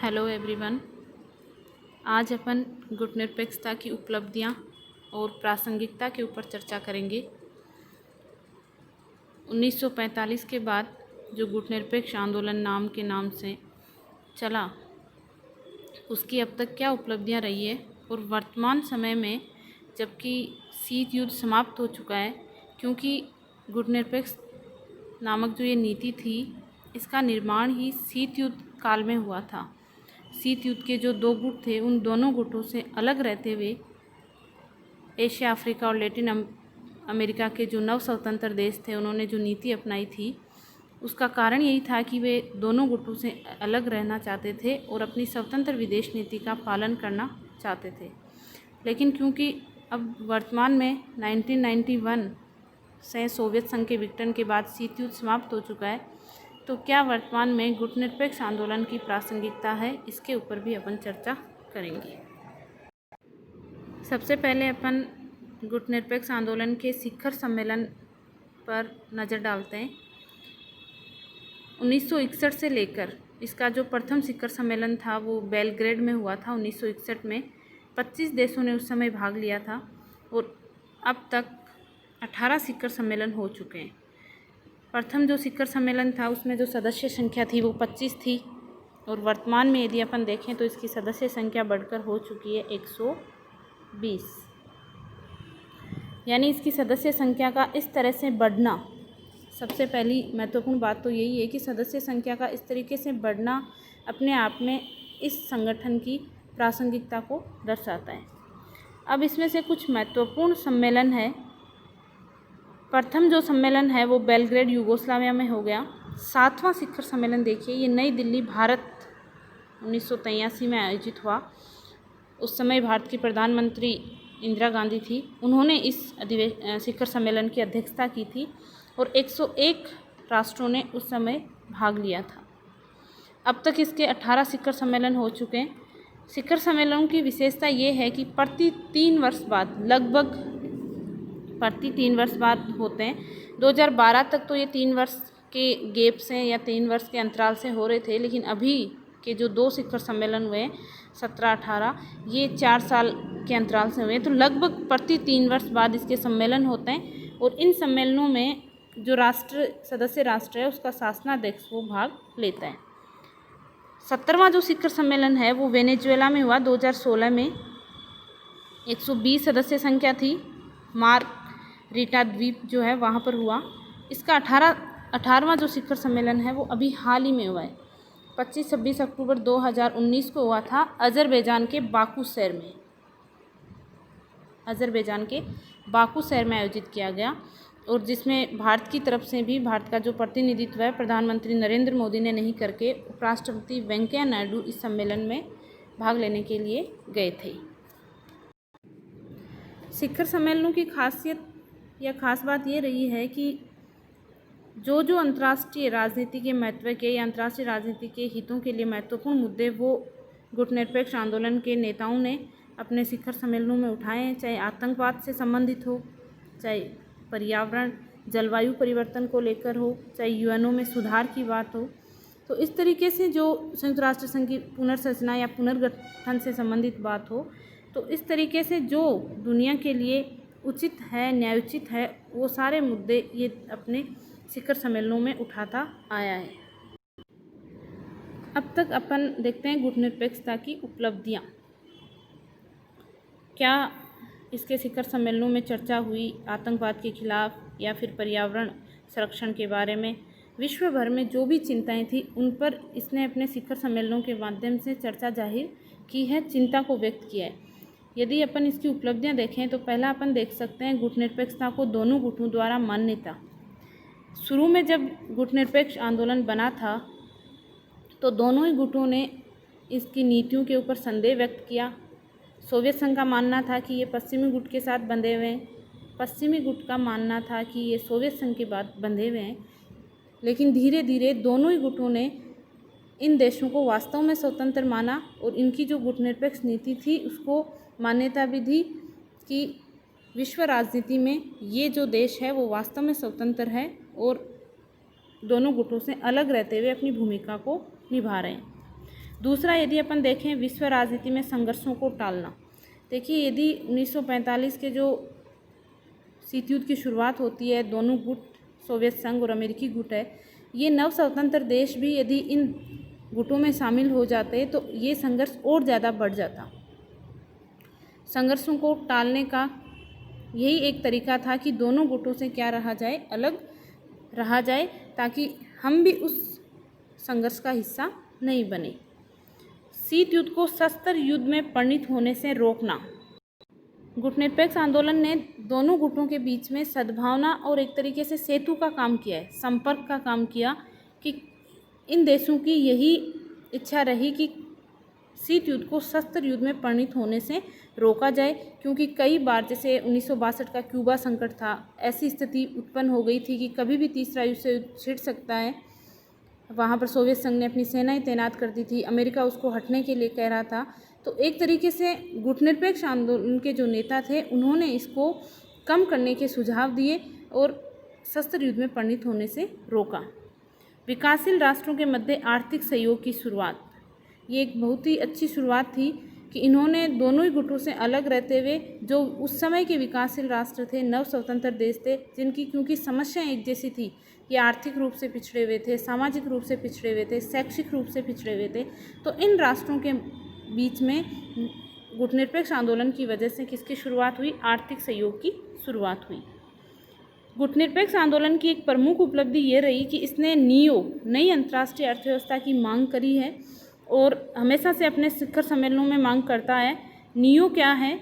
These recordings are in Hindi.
Hello everyone. आज अपन गुटनिरपेक्षता की उपलब्धियां और प्रासंगिकता के ऊपर चर्चा करेंगे। 1945 के बाद जो गुटनिरपेक्ष आंदोलन नाम से चला, उसकी अब तक क्या उपलब्धियां रही है और वर्तमान समय में जबकि शीत युद्ध समाप्त हो चुका है, क्योंकि गुटनिरपेक्ष नामक जो ये नीति थी, इसका निर्माण ही शीत युद्ध काल में हुआ था। शीत युद्ध के जो दो गुट थे, उन दोनों गुटों से अलग रहते हुए एशिया, अफ्रीका और लैटिन अमेरिका के जो नव स्वतंत्र देश थे, उन्होंने जो नीति अपनाई थी, उसका कारण यही था कि वे दोनों गुटों से अलग रहना चाहते थे और अपनी स्वतंत्र विदेश नीति का पालन करना चाहते थे। लेकिन क्योंकि अब वर्तमान में 1991 से सोवियत संघ के विघटन के बाद शीत युद्ध समाप्त हो चुका है, तो क्या वर्तमान में गुटनिरपेक्ष आंदोलन की प्रासंगिकता है, इसके ऊपर भी अपन चर्चा करेंगे। सबसे पहले अपन गुटनिरपेक्ष आंदोलन के शिखर सम्मेलन पर नज़र डालते हैं। 1961 से लेकर इसका जो प्रथम शिखर सम्मेलन था वो बेलग्रेड में हुआ था 1961 में। 25 देशों ने उस समय भाग लिया था और अब तक 18 शिखर सम्मेलन हो चुके हैं। प्रथम जो शिखर सम्मेलन था उसमें जो सदस्य संख्या थी वो 25 थी और वर्तमान में यदि अपन देखें तो इसकी सदस्य संख्या बढ़कर हो चुकी है 120। यानी इसकी सदस्य संख्या का इस तरह से बढ़ना, सबसे पहली महत्वपूर्ण बात तो यही है कि सदस्य संख्या का इस तरीके से बढ़ना अपने आप में इस संगठन की प्रासंगिकता को दर्शाता है। अब इसमें से कुछ महत्वपूर्ण सम्मेलन है। प्रथम जो सम्मेलन है वो बेलग्रेड यूगोस्लाविया में हो गया। 7वां शिखर सम्मेलन देखिए, ये नई दिल्ली भारत 1983 में आयोजित हुआ। उस समय भारत की प्रधानमंत्री इंदिरा गांधी थी, उन्होंने इस शिखर सम्मेलन की अध्यक्षता की थी और 101 राष्ट्रों ने उस समय भाग लिया था। अब तक इसके 18 शिखर सम्मेलन हो चुके हैं। शिखर सम्मेलनों की विशेषता ये है कि प्रति 3 वर्ष बाद, लगभग प्रति 3 वर्ष बाद होते हैं। 2012 तक तो ये 3 वर्ष के गैप से या 3 वर्ष के अंतराल से हो रहे थे, लेकिन अभी के जो 2 शिखर सम्मेलन हुए 17-18, ये 4 साल के अंतराल से हुए। तो लगभग प्रति 3 वर्ष बाद इसके सम्मेलन होते हैं और इन सम्मेलनों में जो सदस्य राष्ट्र है उसका शासनाध्यक्ष वो भाग लेता है। 17वां जो शिखर सम्मेलन है वो वेनेजुएला में हुआ 2016 में। 120 सदस्य संख्या थी। मार्क रीटा द्वीप जो है वहाँ पर हुआ। इसका 18वां जो शिखर सम्मेलन है वो अभी हाल ही में हुआ है। 25-26 अक्टूबर 2019 को हुआ था अजरबैजान के बाकू शहर में आयोजित किया गया और जिसमें भारत की तरफ से भी, भारत का जो प्रतिनिधित्व है प्रधानमंत्री नरेंद्र मोदी ने नहीं करके उपराष्ट्रपति वेंकैया नायडू इस सम्मेलन में भाग लेने के लिए गए थे। शिखर सम्मेलनों की खासियत या खास बात ये रही है कि जो अंतर्राष्ट्रीय राजनीति के महत्व के या अंतर्राष्ट्रीय राजनीति के हितों के लिए महत्वपूर्ण मुद्दे वो गुटनिरपेक्ष आंदोलन के नेताओं ने अपने शिखर सम्मेलनों में उठाए हैं, चाहे आतंकवाद से संबंधित हो, चाहे पर्यावरण जलवायु परिवर्तन को लेकर हो, चाहे यूएनओ में सुधार की बात हो। तो इस तरीके से जो संयुक्त राष्ट्र संघ की पुनर्संरचना या पुनर्गठन से संबंधित बात हो, तो इस तरीके से जो दुनिया के लिए उचित है, न्यायोचित है, वो सारे मुद्दे ये अपने शिखर सम्मेलनों में उठाता आया है। अब तक अपन देखते हैं गुटनिरपेक्षता की उपलब्धियाँ। क्या इसके शिखर सम्मेलनों में चर्चा हुई आतंकवाद के खिलाफ या फिर पर्यावरण संरक्षण के बारे में? विश्व भर में जो भी चिंताएं थी उन पर इसने अपने शिखर सम्मेलनों के माध्यम से चर्चा जाहिर की है, चिंता को व्यक्त किया है। यदि अपन इसकी उपलब्धियां देखें तो पहला अपन देख सकते हैं गुटनिरपेक्षता को दोनों गुटों द्वारा मान्यता। शुरू में जब गुटनिरपेक्ष आंदोलन बना था तो दोनों ही गुटों ने इसकी नीतियों के ऊपर संदेह व्यक्त किया। सोवियत संघ का मानना था कि ये पश्चिमी गुट के साथ बंधे हुए हैं, पश्चिमी गुट का मानना था कि ये सोवियत संघ के बाद बंधे हुए हैं। लेकिन धीरे धीरे दोनों ही गुटों ने इन देशों को वास्तव में स्वतंत्र माना और इनकी जो गुटनिरपेक्ष नीति थी उसको मान्यता भी दी कि विश्व राजनीति में ये जो देश है वो वास्तव में स्वतंत्र है और दोनों गुटों से अलग रहते हुए अपनी भूमिका को निभा रहे हैं। दूसरा, यदि अपन देखें विश्व राजनीति में संघर्षों को टालना। देखिए, यदि 1945 के जो शीत युद्ध की शुरुआत होती है, दोनों गुट सोवियत संघ और अमेरिकी गुट है, ये नव स्वतंत्र देश भी यदि इन गुटों में शामिल हो जाते तो ये संघर्ष और ज़्यादा बढ़ जाता। संघर्षों को टालने का यही एक तरीका था कि दोनों गुटों से क्या रहा जाए, अलग रहा जाए, ताकि हम भी उस संघर्ष का हिस्सा नहीं बने। शीत युद्ध को शस्त्र युद्ध में परिणत होने से रोकना। गुटनिरपेक्ष आंदोलन ने दोनों गुटों के बीच में सद्भावना और एक तरीके से सेतु का काम किया है, संपर्क का काम किया, कि इन देशों की यही इच्छा रही कि शीत युद्ध को शस्त्र युद्ध में परिणत होने से रोका जाए, क्योंकि कई बार जैसे 1962 का क्यूबा संकट था, ऐसी स्थिति उत्पन्न हो गई थी कि कभी भी तीसरा युद्ध से छिड़ सकता है। वहाँ पर सोवियत संघ ने अपनी सेनाएं तैनात कर दी थी, अमेरिका उसको हटने के लिए कह रहा था। तो एक तरीके से गुटनिरपेक्ष आंदोलन के जो नेता थे उन्होंने इसको कम करने के सुझाव दिए और शस्त्र युद्ध में परिणत होने से रोका। विकासशील राष्ट्रों के मध्य आर्थिक सहयोग की शुरुआत, ये एक बहुत ही अच्छी शुरुआत थी कि इन्होंने दोनों ही गुटों से अलग रहते हुए, जो उस समय के विकासशील राष्ट्र थे, नव स्वतंत्र देश थे, जिनकी क्योंकि समस्याएं एक जैसी थी, ये आर्थिक रूप से पिछड़े हुए थे, सामाजिक रूप से पिछड़े हुए थे, शैक्षिक रूप से पिछड़े हुए थे, तो इन राष्ट्रों के बीच में गुटनिरपेक्ष आंदोलन की वजह से किसकी शुरुआत हुई, आर्थिक सहयोग की शुरुआत हुई। गुटनिरपेक्ष आंदोलन की एक प्रमुख उपलब्धि ये रही कि इसने नई अंतर्राष्ट्रीय अर्थव्यवस्था की मांग करी है और हमेशा से अपने शिखर सम्मेलनों में मांग करता है। नियो क्या है,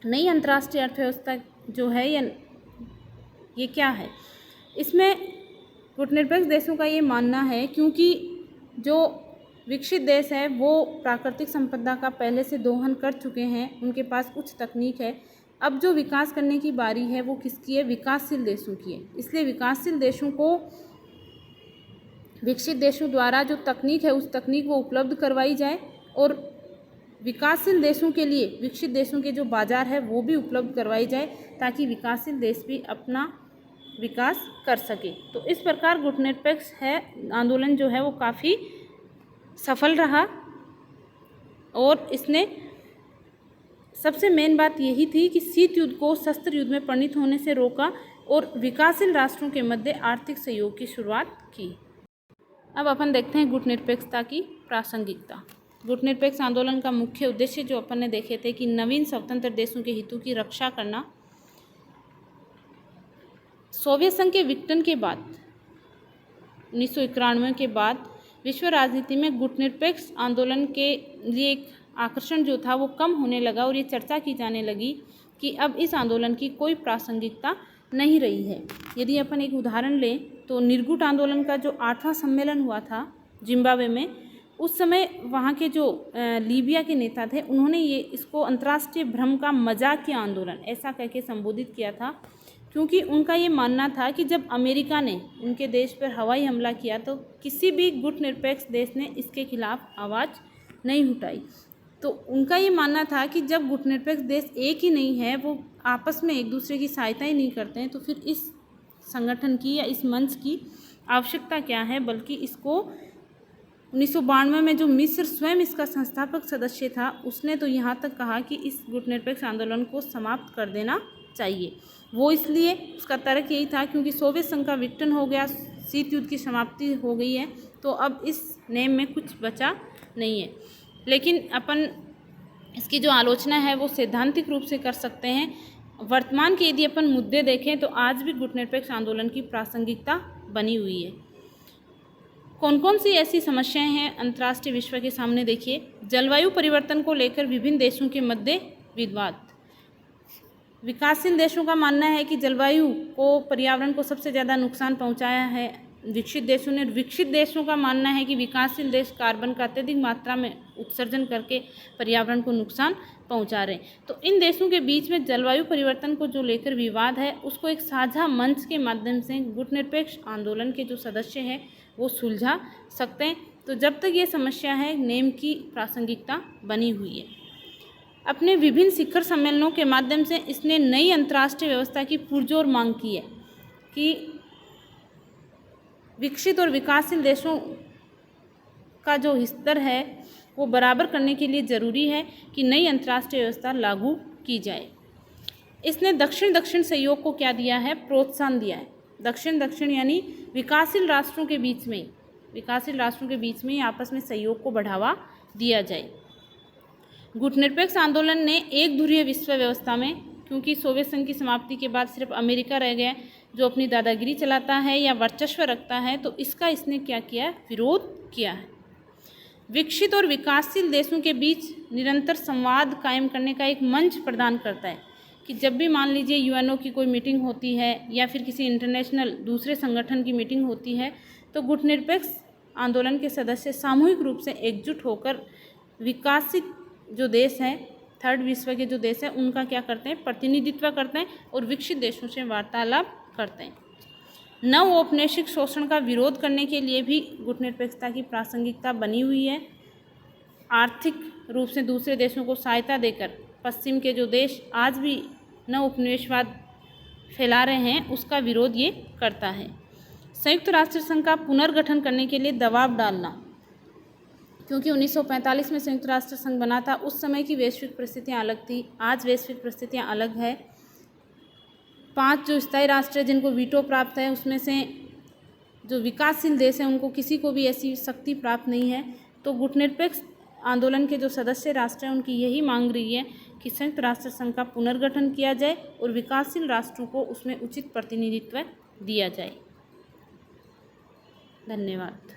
नई अंतर्राष्ट्रीय अर्थव्यवस्था जो है ये क्या है, इसमें गुटनिरपेक्ष देशों का ये मानना है, क्योंकि जो विकसित देश है वो प्राकृतिक संपदा का पहले से दोहन कर चुके हैं, उनके पास उच्च तकनीक है। अब जो विकास करने की बारी है वो किसकी है, विकासशील देशों की है। इसलिए विकासशील देशों को विकसित देशों द्वारा जो तकनीक है उस तकनीक को उपलब्ध करवाई जाए और विकासशील देशों के लिए विकसित देशों के जो बाजार है वो भी उपलब्ध करवाई जाए, ताकि विकासशील देश भी अपना विकास कर सके। तो इस प्रकार गुटनिरपेक्ष आंदोलन जो है वो काफ़ी सफल रहा और इसने सबसे मेन बात यही थी कि शीत युद्ध को शस्त्र युद्ध में परिणत होने से रोका और विकासशील राष्ट्रों के मध्य आर्थिक सहयोग की शुरुआत की। अब अपन देखते हैं गुटनिरपेक्षता की प्रासंगिकता। गुटनिरपेक्ष आंदोलन का मुख्य उद्देश्य जो अपन ने देखे थे कि नवीन स्वतंत्र देशों के हितों की रक्षा करना। सोवियत संघ के विघटन के बाद 1991 के बाद विश्व राजनीति में गुटनिरपेक्ष आंदोलन के लिए एक आकर्षण जो था वो कम होने लगा और ये चर्चा की जाने लगी कि अब इस आंदोलन की कोई प्रासंगिकता नहीं रही है। यदि अपन एक उदाहरण लें तो निर्गुट आंदोलन का जो 8वां सम्मेलन हुआ था जिम्बाब्वे में, उस समय वहाँ के जो लीबिया के नेता थे उन्होंने इसको अंतर्राष्ट्रीय भ्रम का मजाकिया आंदोलन ऐसा कह के संबोधित किया था, क्योंकि उनका ये मानना था कि जब अमेरिका ने उनके देश पर हवाई हमला किया तो किसी भी गुटनिरपेक्ष देश ने इसके खिलाफ आवाज़ नहीं उठाई। तो उनका ये मानना था कि जब गुटनिरपेक्ष देश एक ही नहीं है, वो आपस में एक दूसरे की सहायता ही नहीं करते हैं, तो फिर इस संगठन की या इस मंच की आवश्यकता क्या है। बल्कि इसको 1992 में जो मिस्र स्वयं इसका संस्थापक सदस्य था उसने तो यहाँ तक कहा कि इस गुटनिरपेक्ष आंदोलन को समाप्त कर देना चाहिए। वो इसलिए उसका तर्क यही था क्योंकि सोवियत संघ का विघटन हो गया, शीत युद्ध की समाप्ति हो गई है, तो अब इस नेम में कुछ बचा नहीं है। लेकिन अपन इसकी जो आलोचना है वो सैद्धांतिक रूप से कर सकते हैं। वर्तमान के यदि अपन मुद्दे देखें तो आज भी गुटनिरपेक्ष आंदोलन की प्रासंगिकता बनी हुई है। कौन कौन सी ऐसी समस्याएं हैं अंतर्राष्ट्रीय विश्व के सामने, देखिए। जलवायु परिवर्तन को लेकर विभिन्न देशों के मध्य विवाद। विकासशील देशों का मानना है कि जलवायु को, पर्यावरण को सबसे ज़्यादा नुकसान पहुंचाया है विकसित देशों ने। विकसित देशों का मानना है कि विकासशील देश कार्बन का अत्यधिक मात्रा में उत्सर्जन करके पर्यावरण को नुकसान पहुंचा रहे हैं। तो इन देशों के बीच में जलवायु परिवर्तन को जो लेकर विवाद है उसको एक साझा मंच के माध्यम से गुटनिरपेक्ष आंदोलन के जो सदस्य हैं वो सुलझा सकते हैं। तो जब तक ये समस्या है, नेम की प्रासंगिकता बनी हुई है। अपने विभिन्न शिखर सम्मेलनों के माध्यम से इसने नई अंतर्राष्ट्रीय व्यवस्था की पुरजोर मांग की है कि विकसित और विकासशील देशों का जो स्तर है वो बराबर करने के लिए ज़रूरी है कि नई अंतर्राष्ट्रीय व्यवस्था लागू की जाए। इसने दक्षिण दक्षिण सहयोग को क्या दिया है, प्रोत्साहन दिया है। दक्षिण दक्षिण यानी विकासशील राष्ट्रों के बीच में आपस में सहयोग को बढ़ावा दिया जाए। गुटनिरपेक्ष आंदोलन ने एक ध्रुवीय विश्व व्यवस्था में, क्योंकि सोवियत संघ की समाप्ति के बाद सिर्फ अमेरिका रह गया जो अपनी दादागिरी चलाता है या वर्चस्व रखता है, तो इसने क्या किया, विरोध किया है। विकसित और विकासशील देशों के बीच निरंतर संवाद कायम करने का एक मंच प्रदान करता है कि जब भी मान लीजिए यूएनओ की कोई मीटिंग होती है या फिर किसी इंटरनेशनल दूसरे संगठन की मीटिंग होती है, तो गुटनिरपेक्ष आंदोलन के सदस्य सामूहिक रूप से एकजुट होकर विकसित जो देश हैं, थर्ड विश्व के जो देश हैं, उनका क्या करते हैं, प्रतिनिधित्व करते हैं और विकसित देशों से वार्तालाप करते हैं। नव औपनिवेशिक शोषण का विरोध करने के लिए भी गुटनिरपेक्षता की प्रासंगिकता बनी हुई है। आर्थिक रूप से दूसरे देशों को सहायता देकर पश्चिम के जो देश आज भी नव उपनिवेशवाद फैला रहे हैं, उसका विरोध ये करता है। संयुक्त राष्ट्र संघ का पुनर्गठन करने के लिए दबाव डालना, क्योंकि 1945 में संयुक्त राष्ट्र संघ बना था, उस समय की वैश्विक परिस्थितियाँ अलग थी, आज वैश्विक परिस्थितियाँ अलग है। 5 जो स्थायी राष्ट्र हैं जिनको वीटो प्राप्त है, उसमें से जो विकासशील देश हैं उनको किसी को भी ऐसी शक्ति प्राप्त नहीं है। तो गुटनिरपेक्ष आंदोलन के जो सदस्य राष्ट्र हैं उनकी यही मांग रही है कि संयुक्त राष्ट्र संघ का पुनर्गठन किया जाए और विकासशील राष्ट्रों को उसमें उचित प्रतिनिधित्व दिया जाए। धन्यवाद।